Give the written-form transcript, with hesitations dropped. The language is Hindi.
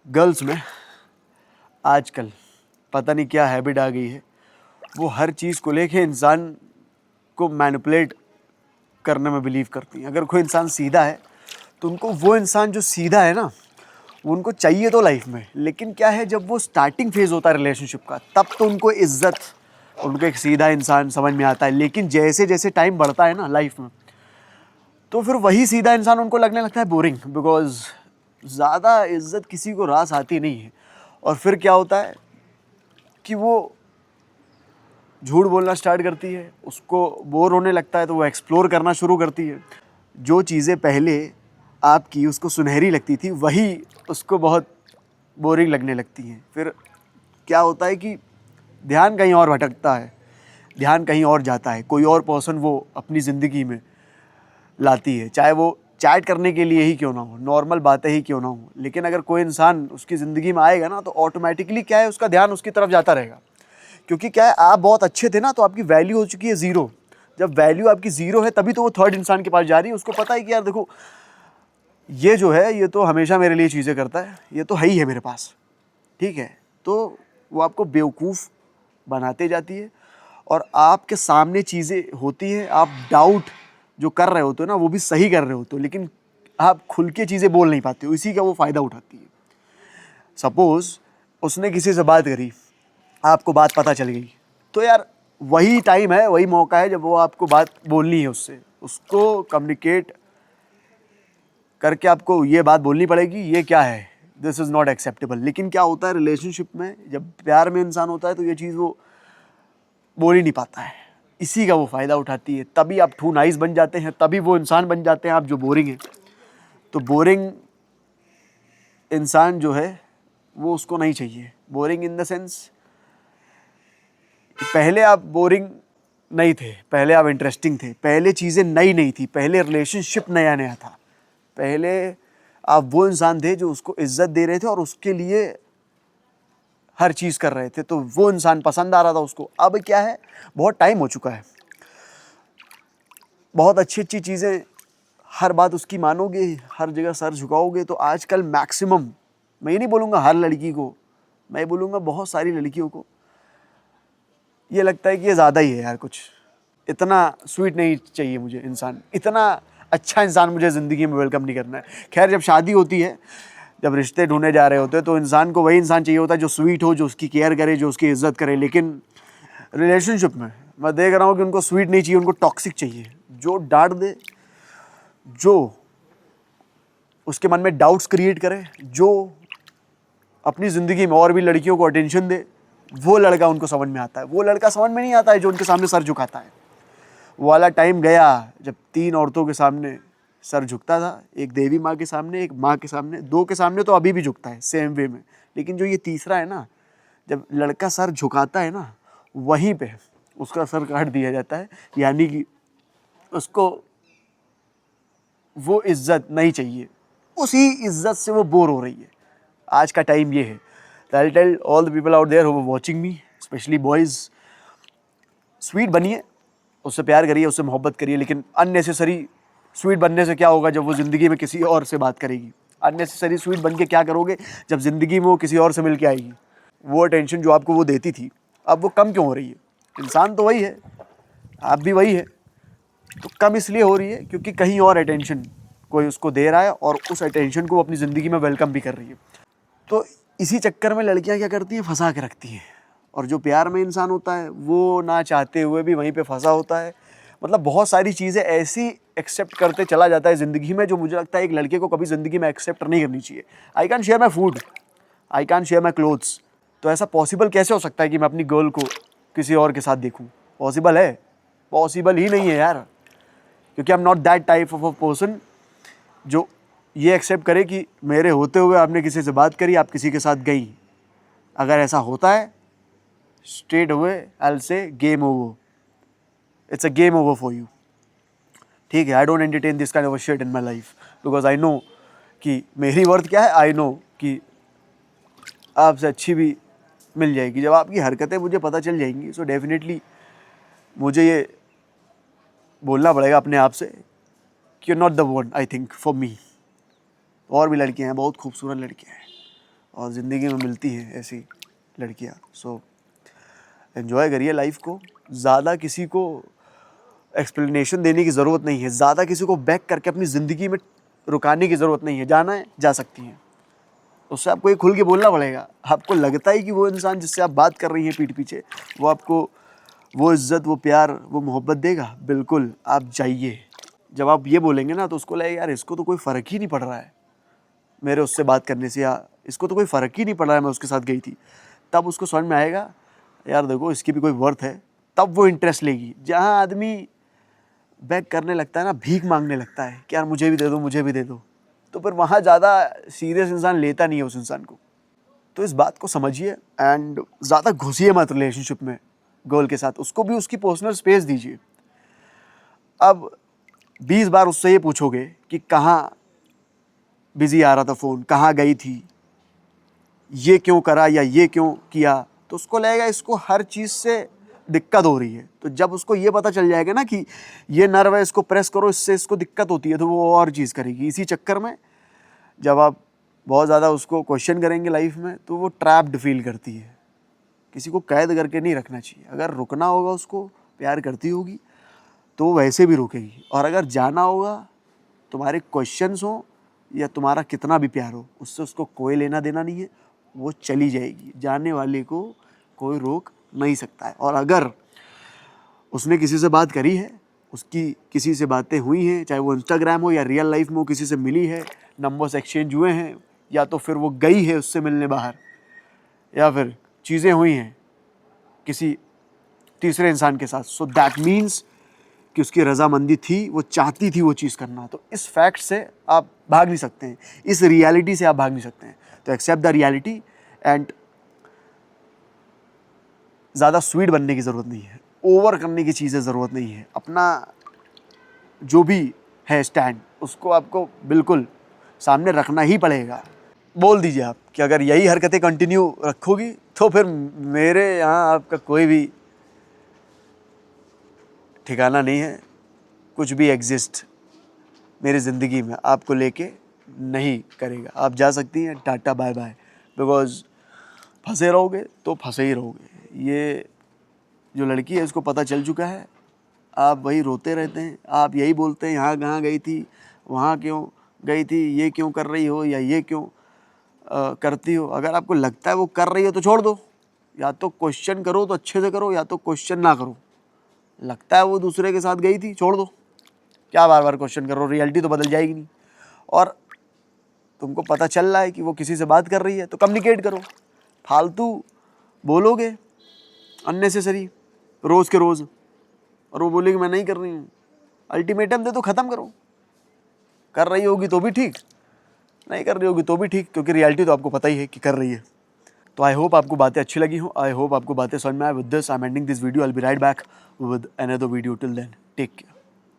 गर्ल्स में आजकल पता नहीं क्या हैबिट आ गई है, वो हर चीज़ को लेके इंसान को मैनिपुलेट करने में बिलीव करती हैं। अगर कोई इंसान सीधा है तो उनको वो इंसान जो सीधा है ना, वो उनको चाहिए तो लाइफ में, लेकिन क्या है जब वो स्टार्टिंग फेज़ होता है रिलेशनशिप का, तब तो उनको इज्जत, उनको एक सीधा इंसान समझ में आता है। लेकिन जैसे जैसे टाइम बढ़ता है ना लाइफ में, तो फिर वही सीधा इंसान उनको लगने लगता है बोरिंग, बिकॉज ज़्यादा इज्जत किसी को रास आती नहीं है। और फिर क्या होता है कि वो झूठ बोलना स्टार्ट करती है, उसको बोर होने लगता है तो वो एक्सप्लोर करना शुरू करती है। जो चीज़ें पहले आपकी उसको सुनहरी लगती थी, वही उसको बहुत बोरिंग लगने लगती हैं। फिर क्या होता है कि ध्यान कहीं और भटकता है, ध्यान कहीं और जाता है, कोई और पर्सन वो अपनी ज़िंदगी में लाती है, चाहे वो चैट करने के लिए ही क्यों ना हो, नॉर्मल बातें ही क्यों ना हो। लेकिन अगर कोई इंसान उसकी ज़िंदगी में आएगा ना, तो ऑटोमेटिकली क्या है, उसका ध्यान उसकी तरफ जाता रहेगा। क्योंकि क्या है, आप बहुत अच्छे थे ना, तो आपकी वैल्यू हो चुकी है ज़ीरो। जब वैल्यू आपकी ज़ीरो है, तभी तो वो थर्ड इंसान के पास जा रही है। उसको पता है कि यार देखो, ये जो है ये तो हमेशा मेरे लिए चीज़ें करता है, ये तो है ही है मेरे पास, ठीक है। तो वो आपको बेवकूफ़ बनाते जाती है, और आपके सामने चीज़ें होती हैं, आप डाउट जो कर रहे होते हो ना, वो भी सही कर रहे होते हो, लेकिन आप खुल के चीज़ें बोल नहीं पाते हो, इसी का वो फ़ायदा उठाती है। सपोज़ उसने किसी से बात करी, आपको बात पता चल गई, तो यार वही टाइम है, वही मौका है जब वो आपको बात बोलनी है उससे, उसको कम्युनिकेट करके आपको ये बात बोलनी पड़ेगी, ये क्या है, दिस इज़ नॉट एक्सेप्टेबल। लेकिन क्या होता है रिलेशनशिप में, जब प्यार में इंसान होता है तो ये चीज़ वो बोल ही नहीं पाता है, इसी का वो फ़ायदा उठाती है। तभी आप टू नाइस बन जाते हैं, तभी वो इंसान बन जाते हैं आप जो बोरिंग है। तो बोरिंग इंसान जो है वो उसको नहीं चाहिए। बोरिंग इन द सेंस, पहले आप बोरिंग नहीं थे, पहले आप इंटरेस्टिंग थे, पहले चीज़ें नई नहीं थी, पहले रिलेशनशिप नया नया था, पहले आप वो इंसान थे जो उसको इज्जत दे रहे थे और उसके लिए हर चीज़ कर रहे थे, तो वो इंसान पसंद आ रहा था उसको। अब क्या है, बहुत टाइम हो चुका है, बहुत अच्छी अच्छी चीज़ें, हर बात उसकी मानोगे, हर जगह सर झुकाओगे, तो आजकल मैक्सिमम, मैं ये नहीं बोलूँगा हर लड़की को, मैं बोलूँगा बहुत सारी लड़कियों को ये लगता है कि ये ज़्यादा ही है यार, कुछ इतना स्वीट नहीं चाहिए मुझे इंसान, इतना अच्छा इंसान मुझे ज़िंदगी में वेलकम नहीं करना है। खैर, जब शादी होती है, जब रिश्ते ढूंढे जा रहे होते हैं, तो इंसान को वही इंसान चाहिए होता है जो स्वीट हो, जो उसकी केयर करे, जो उसकी इज्जत करे। लेकिन रिलेशनशिप में मैं देख रहा हूँ कि उनको स्वीट नहीं चाहिए, उनको टॉक्सिक चाहिए, जो डांट दे, जो उसके मन में डाउट्स क्रिएट करे, जो अपनी ज़िंदगी में और भी लड़कियों को अटेंशन दे, वो लड़का उनको समझ में आता है। वो लड़का समझ में नहीं आता है जो उनके सामने सर झुकाता है। वो वाला टाइम गया जब 3 औरतों के सामने सर झुकता था, एक देवी माँ के सामने, एक माँ के सामने, 2 के सामने तो अभी भी झुकता है सेम वे में। लेकिन जो ये तीसरा है ना, जब लड़का सर झुकाता है ना, वहीं पे उसका सर काट दिया जाता है, यानी कि उसको वो इज्जत नहीं चाहिए, उसी इज्जत से वो बोर हो रही है। आज का टाइम ये है। I tell all the people out there who are watching me, specially boys, sweet बनिए, उससे प्यार करिए, उससे मोहब्बत करिए, लेकिन अननेसेसरी स्वीट बनने से क्या होगा, जब वो ज़िंदगी में किसी और से बात करेगी। अननेसेसरी स्वीट बन के क्या करोगे, जब ज़िंदगी में वो किसी और से मिल के आएगी। वो अटेंशन जो आपको वो देती थी, अब वो कम क्यों हो रही है? इंसान तो वही है, आप भी वही है, तो कम इसलिए हो रही है क्योंकि कहीं और अटेंशन कोई उसको दे रहा है, और उस अटेंशन को वो अपनी ज़िंदगी में वेलकम भी कर रही है। तो इसी चक्कर में लड़कियां क्या करती हैं, फंसा के रखती हैं। और जो प्यार में इंसान होता है, वो ना चाहते हुए भी वहीं पे फंसा होता है। मतलब बहुत सारी चीज़ें ऐसी एक्सेप्ट करते चला जाता है ज़िंदगी में, जो मुझे लगता है एक लड़के को कभी ज़िंदगी में एक्सेप्ट नहीं करनी चाहिए। I can share my food, I can share my clothes. तो ऐसा पॉसिबल कैसे हो सकता है कि मैं अपनी गर्ल को किसी और के साथ देखूँ? पॉसिबल है? पॉसिबल ही नहीं है यार, क्योंकि I am not that type of a person जो ये एक्सेप्ट करे कि मेरे होते हुए आपने किसी से बात करी, आप किसी के साथ गई। अगर ऐसा होता है, straight away I will say game over, it's a game over for you, ठीक है। I don't entertain this kind of shit in my life, because I know कि मेरी वर्थ क्या है, आई नो कि आपसे अच्छी भी मिल जाएगी। जब आपकी हरकतें मुझे पता चल जाएंगी, सो डेफिनेटली मुझे ये बोलना पड़ेगा अपने आप से कि you not the one, I think, for me. और भी लड़कियां हैं, बहुत खूबसूरत लड़कियां हैं, और ज़िंदगी में मिलती हैं ऐसी लड़कियाँ। सो एन्जॉय करिए लाइफ को, ज़्यादा किसी को एक्सप्लेनेशन देने की ज़रूरत नहीं है, ज़्यादा किसी को बैक करके अपनी ज़िंदगी में रुकाने की ज़रूरत नहीं है। जाना है जा सकती हैं, उससे आपको ये खुल के बोलना पड़ेगा। आपको लगता है कि वो इंसान जिससे आप बात कर रही हैं पीठ पीछे, वो आपको वो इज़्ज़त, वो प्यार, वो मोहब्बत देगा, बिल्कुल आप जाइए। जब आप ये बोलेंगे ना तो उसको लगेगा यार इसको तो कोई फ़र्क ही नहीं पड़ रहा है मेरे उससे बात करने से, या इसको तो कोई फ़र्क ही नहीं पड़ रहा है मैं उसके साथ गई थी। तब उसको समझ में आएगा यार देखो इसकी भी कोई वर्थ है, तब वो इंटरेस्ट लेगी। जहाँ आदमी बैक करने लगता है ना, भीख मांगने लगता है कि यार मुझे भी दे दो, मुझे भी दे दो, तो फिर वहाँ ज़्यादा सीरियस इंसान लेता नहीं है उस इंसान को। तो इस बात को समझिए एंड ज़्यादा घुसिए मत रिलेशनशिप में गर्ल के साथ, उसको भी उसकी पर्सनल स्पेस दीजिए। अब 20 बार उससे ये पूछोगे कि कहाँ बिजी आ रहा था फ़ोन, कहाँ गई थी, ये क्यों करा या ये क्यों किया, तो उसको लगेगा इसको हर चीज़ से दिक्कत हो रही है। तो जब उसको ये पता चल जाएगा ना कि ये नर्व है, इसको प्रेस करो, इससे इसको दिक्कत होती है, तो वो और चीज़ करेगी। इसी चक्कर में जब आप बहुत ज़्यादा उसको क्वेश्चन करेंगे लाइफ में, तो वो ट्रैप्ड फील करती है। किसी को कैद करके नहीं रखना चाहिए। अगर रुकना होगा, उसको प्यार करती होगी तो वैसे भी रुकेगी, और अगर जाना होगा, तुम्हारे क्वेश्चंस हो या तुम्हारा कितना भी प्यार हो, उससे उसको कोई लेना देना नहीं है, वो चली जाएगी। जाने वाले को कोई रोक नहीं सकता है। और अगर उसने किसी से बात करी है, उसकी किसी से बातें हुई हैं, चाहे वो इंस्टाग्राम हो या रियल लाइफ में वो किसी से मिली है, नंबर्स एक्सचेंज हुए हैं, या तो फिर वो गई है उससे मिलने बाहर, या फिर चीज़ें हुई हैं किसी तीसरे इंसान के साथ, सो दैट मीन्स कि उसकी रजामंदी थी, वो चाहती थी वो चीज़ करना। तो इस फैक्ट से आप भाग नहीं सकते हैं, इस रियलिटी से आप भाग नहीं सकते हैं। तो एक्सेप्ट द रियलिटी एंड ज़्यादा स्वीट बनने की ज़रूरत नहीं है, ओवर करने की चीज़ें ज़रूरत नहीं है। अपना जो भी है स्टैंड, उसको आपको बिल्कुल सामने रखना ही पड़ेगा। बोल दीजिए आप कि अगर यही हरकतें कंटिन्यू रखोगी तो फिर मेरे यहाँ आपका कोई भी ठिकाना नहीं है, कुछ भी एग्जिस्ट मेरी ज़िंदगी में आपको लेके नहीं करेगा। आप जा सकती हैं, टाटा बाय बाय, बिकॉज़ फंसे रहोगे तो फंसे ही रहोगे। ये जो लड़की है इसको पता चल चुका है। आप वही रोते रहते हैं, आप यही बोलते हैं यहाँ कहाँ गई थी, वहाँ क्यों गई थी, ये क्यों कर रही हो या ये क्यों करती हो। अगर आपको लगता है वो कर रही हो तो छोड़ दो, या तो क्वेश्चन करो तो अच्छे से करो, या तो क्वेश्चन ना करो। लगता है वो दूसरे के साथ गई थी, छोड़ दो, क्या बार बार क्वेश्चन करो, रियलिटी तो बदल जाएगी नहीं। और तुमको पता चल रहा है कि वो किसी से बात कर रही है तो कम्युनिकेट करो। फालतू बोलोगे अननेसेसरी रोज़ के रोज़, और वो बोलेगी मैं नहीं कर रही हूँ, अल्टीमेटम दे दो, ख़त्म करो। कर रही होगी तो भी ठीक, नहीं कर रही होगी तो भी ठीक, क्योंकि रियलिटी तो आपको पता ही है कि कर रही है। तो आई होप आपको बातें अच्छी लगी हो, आई होप आपको बातें समझ में आए। With this I am ending this video, I will be right back with another video. Till then take care.